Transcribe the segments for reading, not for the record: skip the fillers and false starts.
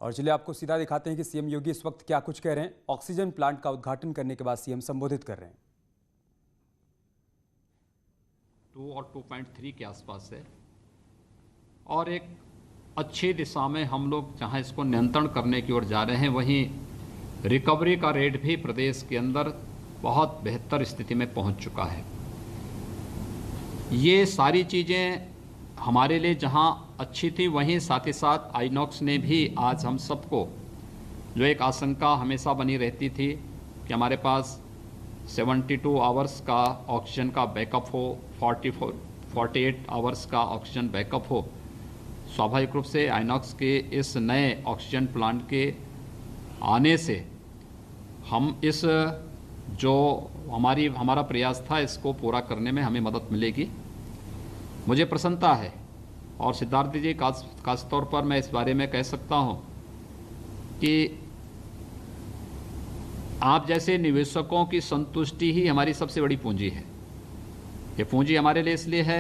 और चलिए आपको सीधा दिखाते हैं कि सीएम योगी इस वक्त क्या कुछ कह रहे हैं। ऑक्सीजन प्लांट का उद्घाटन करने के बाद सीएम संबोधित कर रहे हैं। 2 और 2.3 के आसपास है और एक अच्छी दिशा में हम लोग जहां इसको नियंत्रण करने की ओर जा रहे हैं, वहीं रिकवरी का रेट भी प्रदेश के अंदर बहुत बेहतर स्थिति में पहुंच चुका है। ये सारी चीज़ें हमारे लिए जहां अच्छी थी, वहीं साथ ही साथ आइनॉक्स ने भी आज हम सबको, जो एक आशंका हमेशा बनी रहती थी कि हमारे पास 72 आवर्स का ऑक्सीजन का बैकअप हो, 48 आवर्स का ऑक्सीजन बैकअप हो, स्वाभाविक रूप से आइनॉक्स के इस नए ऑक्सीजन प्लांट के आने से हम इस जो हमारा प्रयास था इसको पूरा करने में हमें मदद मिलेगी। मुझे प्रसन्नता है और सिद्धार्थ जी खास तौर पर मैं इस बारे में कह सकता हूं कि आप जैसे निवेशकों की संतुष्टि ही हमारी सबसे बड़ी पूंजी है। ये पूंजी हमारे लिए इसलिए है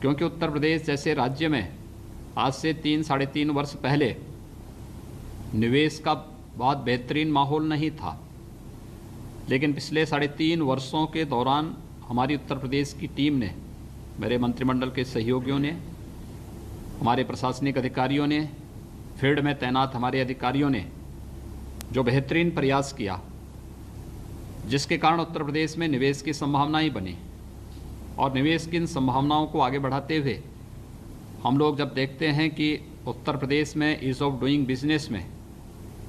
क्योंकि उत्तर प्रदेश जैसे राज्य में आज से 3-3.5 वर्ष पहले निवेश का बहुत बेहतरीन माहौल नहीं था, लेकिन पिछले 3.5 वर्षों के दौरान हमारी उत्तर प्रदेश की टीम ने, मेरे मंत्रिमंडल के सहयोगियों ने, हमारे प्रशासनिक अधिकारियों ने, फील्ड में तैनात हमारे अधिकारियों ने जो बेहतरीन प्रयास किया, जिसके कारण उत्तर प्रदेश में निवेश की संभावनाएं बनी। और निवेश की इन संभावनाओं को आगे बढ़ाते हुए हम लोग जब देखते हैं कि उत्तर प्रदेश में ईज़ ऑफ डूइंग बिजनेस में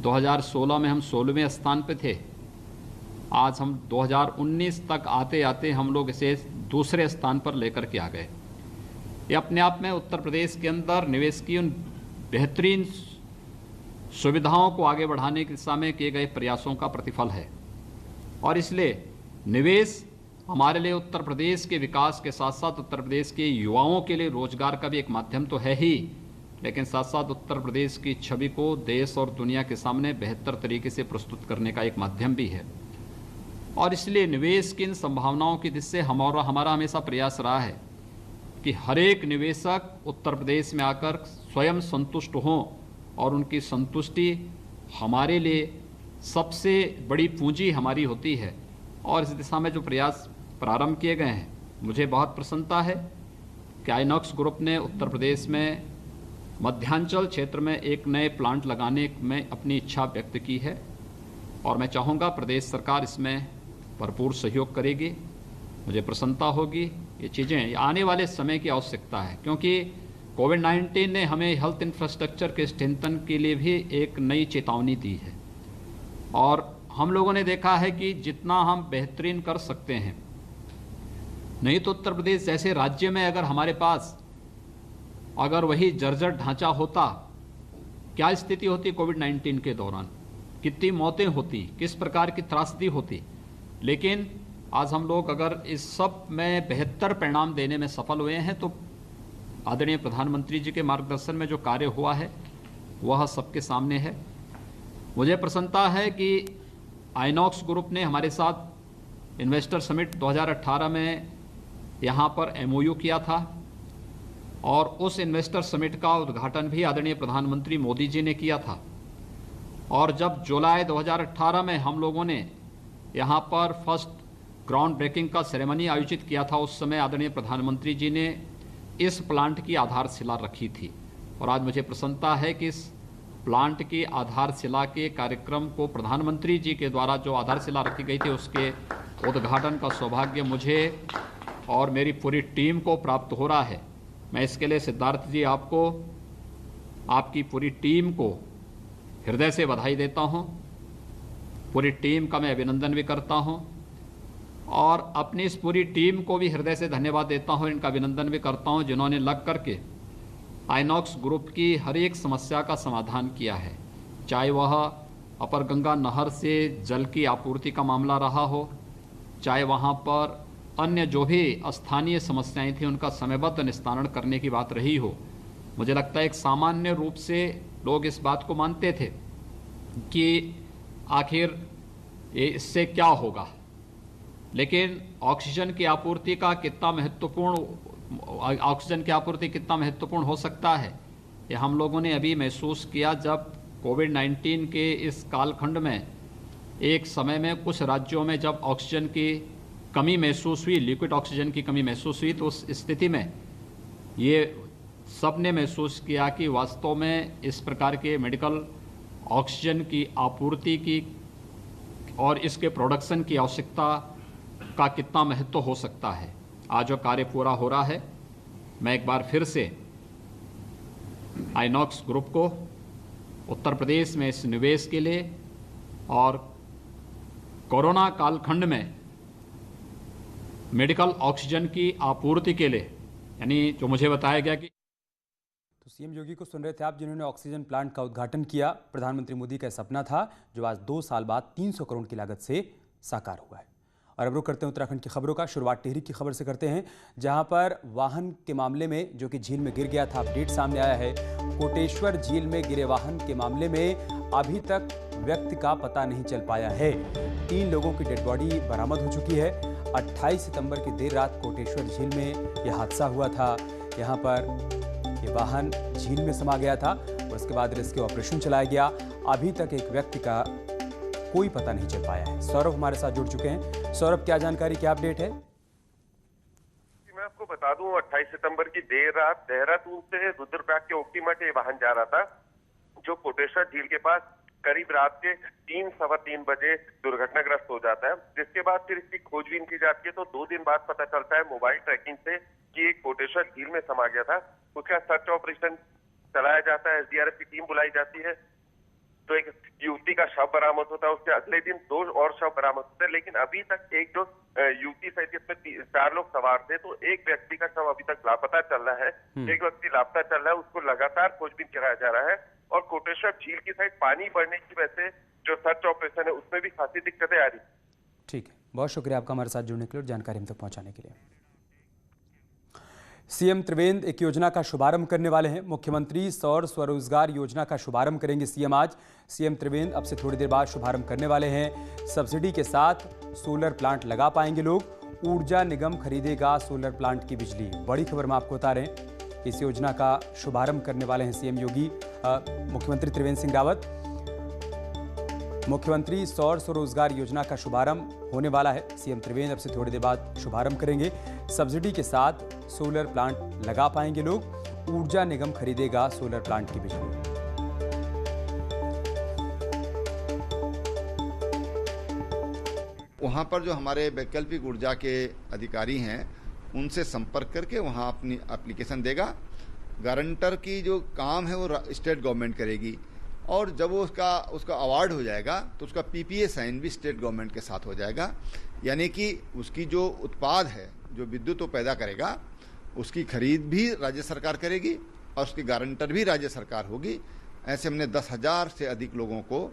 2016 में हम 16वें स्थान पे थे, आज हम 2019 तक आते आते हम लोग इसे दूसरे स्थान पर लेकर के आ गए। ये अपने आप में उत्तर प्रदेश के अंदर निवेश की उन बेहतरीन सुविधाओं को आगे बढ़ाने की दिशा में किए गए प्रयासों का प्रतिफल है। और इसलिए निवेश हमारे लिए उत्तर प्रदेश के विकास के साथ साथ उत्तर प्रदेश के युवाओं के लिए रोजगार का भी एक माध्यम तो है ही, लेकिन साथ साथ उत्तर प्रदेश की छवि को देश और दुनिया के सामने बेहतर तरीके से प्रस्तुत करने का एक माध्यम भी है। और इसलिए निवेश की इन संभावनाओं की दिशा हमारा हमेशा प्रयास रहा है कि हर एक निवेशक उत्तर प्रदेश में आकर स्वयं संतुष्ट हों, और उनकी संतुष्टि हमारे लिए सबसे बड़ी पूंजी हमारी होती है। और इस दिशा में जो प्रयास प्रारंभ किए गए हैं, मुझे बहुत प्रसन्नता है कि आइनॉक्स ग्रुप ने उत्तर प्रदेश में मध्यांचल क्षेत्र में एक नए प्लांट लगाने में अपनी इच्छा व्यक्त की है, और मैं चाहूँगा प्रदेश सरकार इसमें भरपूर सहयोग करेगी। मुझे प्रसन्नता होगी। ये चीज़ें आने वाले समय की आवश्यकता है, क्योंकि कोविड-19 ने हमें हेल्थ इंफ्रास्ट्रक्चर के स्ट्रेंथन के लिए भी एक नई चेतावनी दी है। और हम लोगों ने देखा है कि जितना हम बेहतरीन कर सकते हैं, नहीं तो उत्तर प्रदेश जैसे राज्य में अगर हमारे पास अगर वही जर्जर ढांचा होता, क्या स्थिति होती कोविड-19 के दौरान, कितनी मौतें होती, किस प्रकार की त्रासदी होती। लेकिन आज हम लोग अगर इस सब में बेहतर परिणाम देने में सफल हुए हैं, तो आदरणीय प्रधानमंत्री जी के मार्गदर्शन में जो कार्य हुआ है वह सबके सामने है। मुझे प्रसन्नता है कि आइनॉक्स ग्रुप ने हमारे साथ इन्वेस्टर समिट 2018 में यहाँ पर MOU किया था, और उस इन्वेस्टर समिट का उद्घाटन भी आदरणीय प्रधानमंत्री मोदी जी ने किया था। और जब जुलाई 2018 में हम लोगों ने यहाँ पर फर्स्ट ग्राउंड ब्रेकिंग का सेरेमनी आयोजित किया था, उस समय आदरणीय प्रधानमंत्री जी ने इस प्लांट की आधारशिला रखी थी। और आज मुझे प्रसन्नता है कि इस प्लांट की आधारशिला के कार्यक्रम को प्रधानमंत्री जी के द्वारा जो आधारशिला रखी गई थी, उसके उद्घाटन का सौभाग्य मुझे और मेरी पूरी टीम को प्राप्त हो रहा है। मैं इसके लिए सिद्धार्थ जी आपको, आपकी पूरी टीम को हृदय से बधाई देता हूं। पूरी टीम का मैं अभिनंदन भी करता हूं, और अपनी इस पूरी टीम को भी हृदय से धन्यवाद देता हूं, इनका अभिनंदन भी करता हूं, जिन्होंने लग करके आइनॉक्स ग्रुप की हर एक समस्या का समाधान किया है। चाहे वह अपर गंगा नहर से जल की आपूर्ति का मामला रहा हो, चाहे वहाँ पर अन्य जो भी स्थानीय समस्याएं थी उनका समयबद्ध निस्तारण करने की बात रही हो। मुझे लगता है एक सामान्य रूप से लोग इस बात को मानते थे कि आखिर इससे क्या होगा, लेकिन ऑक्सीजन की आपूर्ति कितना महत्वपूर्ण हो सकता है, ये हम लोगों ने अभी महसूस किया जब कोविड-19 के इस कालखंड में एक समय में कुछ राज्यों में जब ऑक्सीजन की कमी महसूस हुई, लिक्विड ऑक्सीजन की कमी महसूस हुई, तो उस स्थिति में ये सब ने महसूस किया कि वास्तव में इस प्रकार के मेडिकल ऑक्सीजन की आपूर्ति की और इसके प्रोडक्शन की आवश्यकता का कितना महत्व हो सकता है। आज जो कार्य पूरा हो रहा है, मैं एक बार फिर से आइनॉक्स ग्रुप को उत्तर प्रदेश में इस निवेश के लिए और कोरोना कालखंड में मेडिकल ऑक्सीजन की आपूर्ति के लिए, यानी जो मुझे बताया गया कि तो सीएम योगी को सुन रहे थे आप, जिन्होंने ऑक्सीजन प्लांट का उद्घाटन किया। प्रधानमंत्री मोदी का सपना था जो आज 2 साल बाद 300 करोड़ की लागत से साकार हुआ है। और अब रुक करते हैं उत्तराखंड की खबरों का। शुरुआत टिहरी की खबर से करते हैं, जहां पर वाहन के मामले में जो कि झील में गिर गया था, अपडेट सामने आया है। कोटेश्वर झील में गिरे वाहन के मामले में अभी तक व्यक्ति का पता नहीं चल पाया है। 3 लोगों की डेड बॉडी बरामद हो चुकी है। 28 सितंबर की देर रात कोटेश्वर झील में यह हादसा हुआ था। यहाँ पर ये वाहन झील में समा गया था और उसके बाद रेस्क्यू ऑपरेशन चलाया गया। अभी तक एक व्यक्ति का कोई पता नहीं चल पाया है। सौरभ हमारे साथ जुड़ चुके हैं। सौरभ, क्या जानकारी, क्या अपडेट है? मैं आपको बता दूं, 28 सितंबर की देर रात देहरादून से रुद्रप्रयाग के ओखीमठ ये वाहन जा रहा था, जो कोटेश्वर झील के पास करीब रात के 3-3:15 बजे दुर्घटनाग्रस्त हो जाता है। जिसके बाद फिर इसकी खोजबीन की जाती है तो 2 दिन बाद पता चलता है मोबाइल ट्रैकिंग से कि एक कोटेश्वर झील में समा गया था। उसका सर्च ऑपरेशन चलाया जाता है, एसडीआरएफ की टीम बुलाई जाती है, तो एक युवती का शव बरामद होता है। उसके अगले दिन 2 और शव बरामद होते हैं, लेकिन अभी तक एक जो युवती सहित इसमें 4 लोग सवार थे, तो एक व्यक्ति का शव अभी तक लापता चल रहा है। एक व्यक्ति लापता चल रहा है, उसको लगातार खोजबीन कराया जा रहा है। और कोटेश्वर झील की साइड पानी बढ़ने की वजह से जो सर्च ऑपरेशन है उसमें भी खासी दिक्कतें आ रही। ठीक है, बहुत शुक्रिया आपका हमारे साथ जुड़ने के लिए और जानकारी हम तक पहुंचाने के लिए। सीएम त्रिवेंद्र एक योजना का शुभारंभ करने वाले हैं। मुख्यमंत्री सौर स्वरोजगार योजना का शुभारंभ करेंगे सीएम आज। सीएम त्रिवेंद्र अब से थोड़ी देर बाद शुभारंभ करने वाले हैं। सब्सिडी के साथ सोलर प्लांट लगा पाएंगे लोग। ऊर्जा निगम खरीदेगा सोलर प्लांट की बिजली। बड़ी खबर हम आपको बता रहे हैं, इस योजना का शुभारंभ करने वाले हैं सीएम योगी, मुख्यमंत्री त्रिवेंद्र सिंह रावत। मुख्यमंत्री सौर स्वरोजगार योजना का शुभारंभ होने वाला है। सीएम त्रिवेंद्र अब से थोड़ी देर बाद शुभारंभ करेंगे। सब्सिडी के साथ सोलर प्लांट लगा पाएंगे लोग। ऊर्जा निगम खरीदेगा सोलर प्लांट की बिजली। वहाँ पर जो हमारे वैकल्पिक ऊर्जा के अधिकारी हैं, उनसे संपर्क करके वहाँ अपनी एप्लीकेशन देगा। गारंटर की जो काम है वो स्टेट गवर्नमेंट करेगी, और जब वो उसका अवार्ड हो जाएगा तो उसका पीपीए साइन भी स्टेट गवर्नमेंट के साथ हो जाएगा। यानी कि उसकी जो उत्पाद है, जो विद्युत वो पैदा करेगा, उसकी खरीद भी राज्य सरकार करेगी और उसकी गारंटर भी राज्य सरकार होगी। ऐसे हमने 10,000 से अधिक लोगों को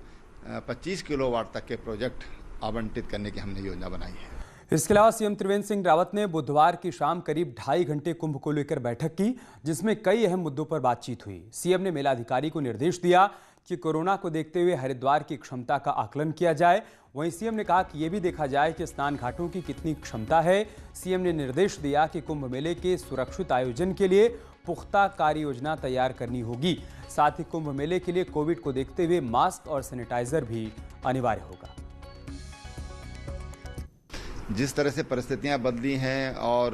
25 किलोवाट तक के प्रोजेक्ट आवंटित करने की हमने योजना बनाई है। इसके अलावा सीएम त्रिवेंद्र सिंह रावत ने बुधवार की शाम करीब 2.5 घंटे कुंभ को लेकर बैठक की, जिसमें कई अहम मुद्दों पर बातचीत हुई। सीएम ने मेलाधिकारी को निर्देश दिया कि कोरोना को देखते हुए हरिद्वार की क्षमता का आकलन किया जाए। वहीं सीएम ने कहा कि यह भी देखा जाए कि स्नान घाटों की कितनी क्षमता है। सीएम ने निर्देश दिया कि कुंभ मेले के सुरक्षित आयोजन के लिए पुख्ता कार्य योजना तैयार करनी होगी। साथ ही कुंभ मेले के लिए कोविड को देखते हुए मास्क और सैनिटाइजर भी अनिवार्य होगा। जिस तरह से परिस्थितियां बदली हैं और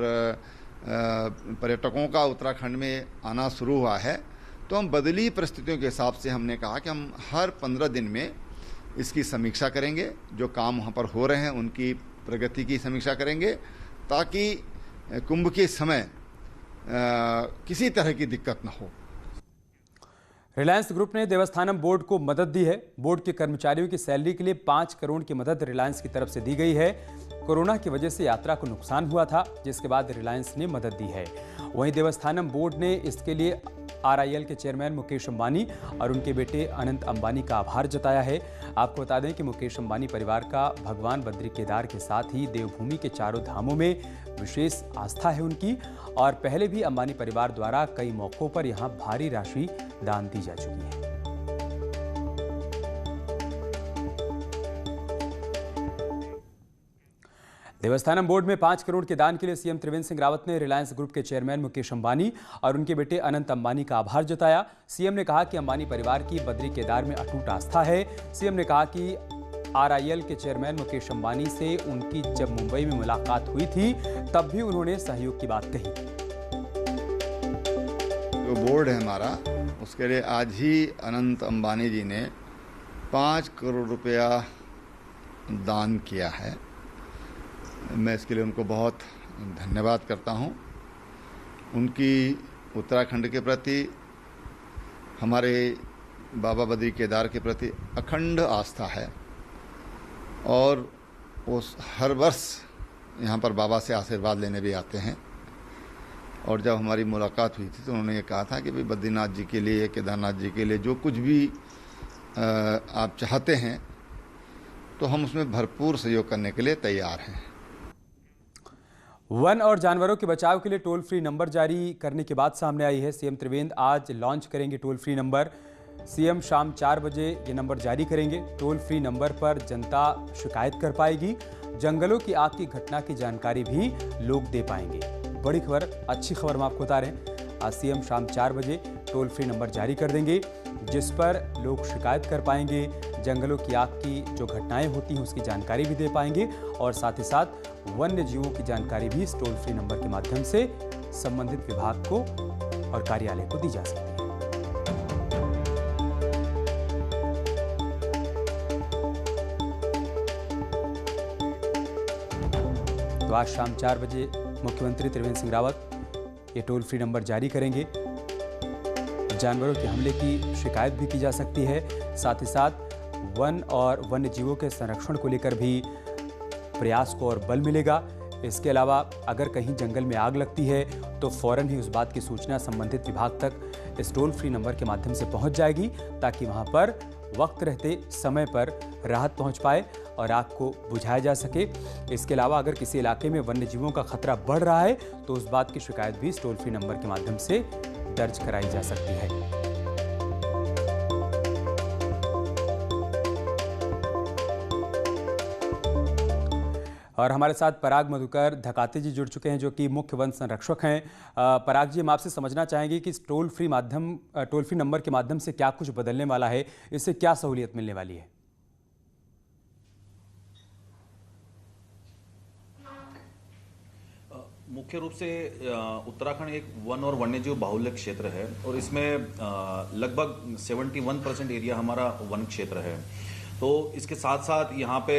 पर्यटकों का उत्तराखंड में आना शुरू हुआ है, तो हम बदली परिस्थितियों के हिसाब से हमने कहा कि हम हर 15 दिन में इसकी समीक्षा करेंगे। जो काम वहाँ पर हो रहे हैं उनकी प्रगति की समीक्षा करेंगे, ताकि कुंभ के समय किसी तरह की दिक्कत न हो। रिलायंस ग्रुप ने देवस्थानम बोर्ड को मदद दी है। बोर्ड के कर्मचारियों की सैलरी के लिए 5 करोड़ की मदद रिलायंस की तरफ से दी गई है। कोरोना की वजह से यात्रा को नुकसान हुआ था, जिसके बाद रिलायंस ने मदद दी है। वहीं देवस्थानम बोर्ड ने इसके लिए आरआईएल के चेयरमैन मुकेश अंबानी और उनके बेटे अनंत अंबानी का आभार जताया है। आपको बता दें कि मुकेश अंबानी परिवार का भगवान बद्री केदार के साथ ही देवभूमि के चारों धामों में विशेष आस्था है उनकी, और पहले भी अंबानी परिवार द्वारा कई मौकों पर यहां भारी राशि दान दी जा चुकी है। देवस्थानम बोर्ड में 5 करोड़ के दान के लिए सीएम त्रिवेंद्र सिंह रावत ने रिलायंस ग्रुप के चेयरमैन मुकेश अंबानी और उनके बेटे अनंत अंबानी का आभार जताया। सीएम ने कहा कि अंबानी परिवार की बद्री केदार में अटूट आस्था है। सीएम ने कहा कि RIL के चेयरमैन मुकेश अंबानी से उनकी जब मुंबई में मुलाकात हुई थी तब भी उन्होंने सहयोग की बात कही। जो बोर्ड है हमारा, उसके लिए आज ही अनंत अंबानी जी ने 5 करोड़ रुपया दान किया है। मैं इसके लिए उनको बहुत धन्यवाद करता हूं। उनकी उत्तराखंड के प्रति, हमारे बाबा बद्री केदार के प्रति अखंड आस्था है और वो हर वर्ष यहाँ पर बाबा से आशीर्वाद लेने भी आते हैं। और जब हमारी मुलाकात हुई थी तो उन्होंने ये कहा था कि भाई बद्रीनाथ जी के लिए, केदारनाथ जी के लिए जो कुछ भी आप चाहते हैं तो हम उसमें भरपूर सहयोग करने के लिए तैयार हैं। वन और जानवरों के बचाव के लिए टोल फ्री नंबर जारी करने की बात सामने आई है। सीएम त्रिवेंद्र आज लॉन्च करेंगे टोल फ्री नंबर। सीएम शाम 4 बजे ये नंबर जारी करेंगे। टोल फ्री नंबर पर जनता शिकायत कर पाएगी। जंगलों की आग की घटना की जानकारी भी लोग दे पाएंगे। बड़ी खबर, अच्छी खबर हम आपको बता रहे हैं। आज सीएम शाम 4 बजे टोल फ्री नंबर जारी कर देंगे जिस पर लोग शिकायत कर पाएंगे। जंगलों की आग की जो घटनाएं होती हैं उसकी जानकारी भी दे पाएंगे और साथ ही साथ वन्य जीवों की जानकारी भी इस टोल फ्री नंबर के माध्यम से संबंधित विभाग को और कार्यालय को दी जा सकती है। तो आज शाम 4 बजे मुख्यमंत्री त्रिवेंद्र सिंह रावत ये टोल फ्री नंबर जारी करेंगे। जानवरों के हमले की शिकायत भी की जा सकती है। साथ ही साथ वन और वन्य जीवों के संरक्षण को लेकर भी प्रयास को और बल मिलेगा। इसके अलावा अगर कहीं जंगल में आग लगती है तो फौरन ही उस बात की सूचना संबंधित विभाग तक इस टोल फ्री नंबर के माध्यम से पहुंच जाएगी ताकि वहां पर वक्त रहते समय पर राहत पहुंच पाए और आग को बुझाया जा सके। इसके अलावा अगर किसी इलाके में वन्य जीवों का खतरा बढ़ रहा है तो उस बात की शिकायत भी इस टोल फ्री नंबर के माध्यम से दर्ज कराई जा सकती है। और हमारे साथ पराग मधुकर धकाते जी जुड़ चुके हैं जो कि मुख्य वन संरक्षक हैं। पराग जी, हम आपसे समझना चाहेंगे कि इस टोल फ्री नंबर के माध्यम से क्या कुछ बदलने वाला है, इससे क्या सहूलियत मिलने वाली है? मुख्य रूप से उत्तराखंड एक वन और वन्यजीव बाहुल्य क्षेत्र है और इसमें लगभग 71% एरिया हमारा वन क्षेत्र है। तो इसके साथ साथ यहाँ पे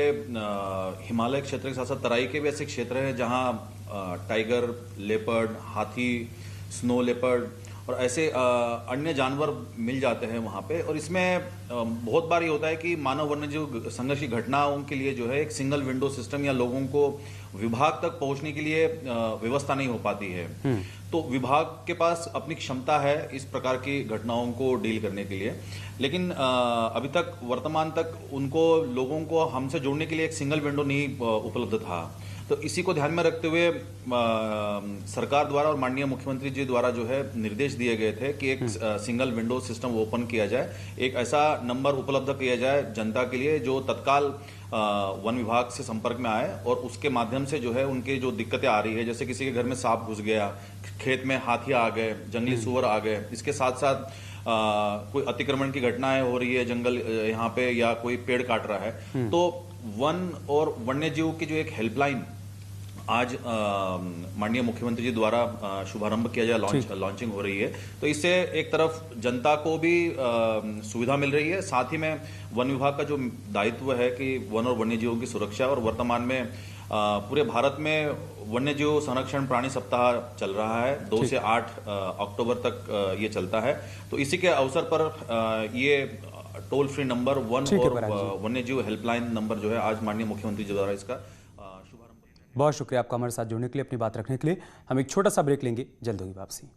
हिमालय क्षेत्र के साथ साथ तराई के भी ऐसे क्षेत्र हैं जहाँ टाइगर, लेपर्ड, हाथी, स्नो लेपर्ड और ऐसे अन्य जानवर मिल जाते हैं वहाँ पे। और इसमें बहुत बार ये होता है कि मानव वन्यजीव संघर्ष की घटनाओं के लिए जो है एक सिंगल विंडो सिस्टम या लोगों को विभाग तक पहुंचने के लिए व्यवस्था नहीं हो पाती है। तो विभाग के पास अपनी क्षमता है इस प्रकार की घटनाओं को डील करने के लिए, लेकिन अभी तक वर्तमान तक उनको लोगों को हमसे जोड़ने के लिए एक सिंगल विंडो नहीं उपलब्ध था। तो इसी को ध्यान में रखते हुए सरकार द्वारा और माननीय मुख्यमंत्री जी द्वारा जो है निर्देश दिए गए थे कि एक सिंगल विंडो सिस्टम ओपन किया जाए, एक ऐसा नंबर उपलब्ध किया जाए जनता के लिए जो तत्काल वन विभाग से संपर्क में आए और उसके माध्यम से जो है उनके जो दिक्कतें आ रही है, जैसे किसी के घर में सांप घुस गया, खेत में हाथी आ गए, जंगली सुअर आ गए, इसके साथ साथ कोई अतिक्रमण की घटनाएं हो रही है जंगल यहाँ पे या कोई पेड़ काट रहा है, तो वन और वन्यजीव की जो एक हेल्पलाइन आज माननीय मुख्यमंत्री जी द्वारा शुभारंभ किया जाए, लॉन्चिंग हो रही है। तो इससे एक तरफ जनता को भी सुविधा मिल रही है, साथ ही में वन विभाग का जो दायित्व है कि वन और वन्यजीवों की सुरक्षा, और वर्तमान में पूरे भारत में वन्यजीव संरक्षण प्राणी सप्ताह चल रहा है, 2 से 8 अक्टूबर तक ये चलता है। तो इसी के अवसर पर ये टोल फ्री नंबर वन और वन्यजीव हेल्पलाइन नंबर जो है आज माननीय मुख्यमंत्री जी द्वारा इसका शुभारंभ। बहुत शुक्रिया आपका हमारे साथ जुड़ने के लिए, अपनी बात रखने के लिए। हम एक छोटा सा ब्रेक लेंगे, जल्द होगी वापसी।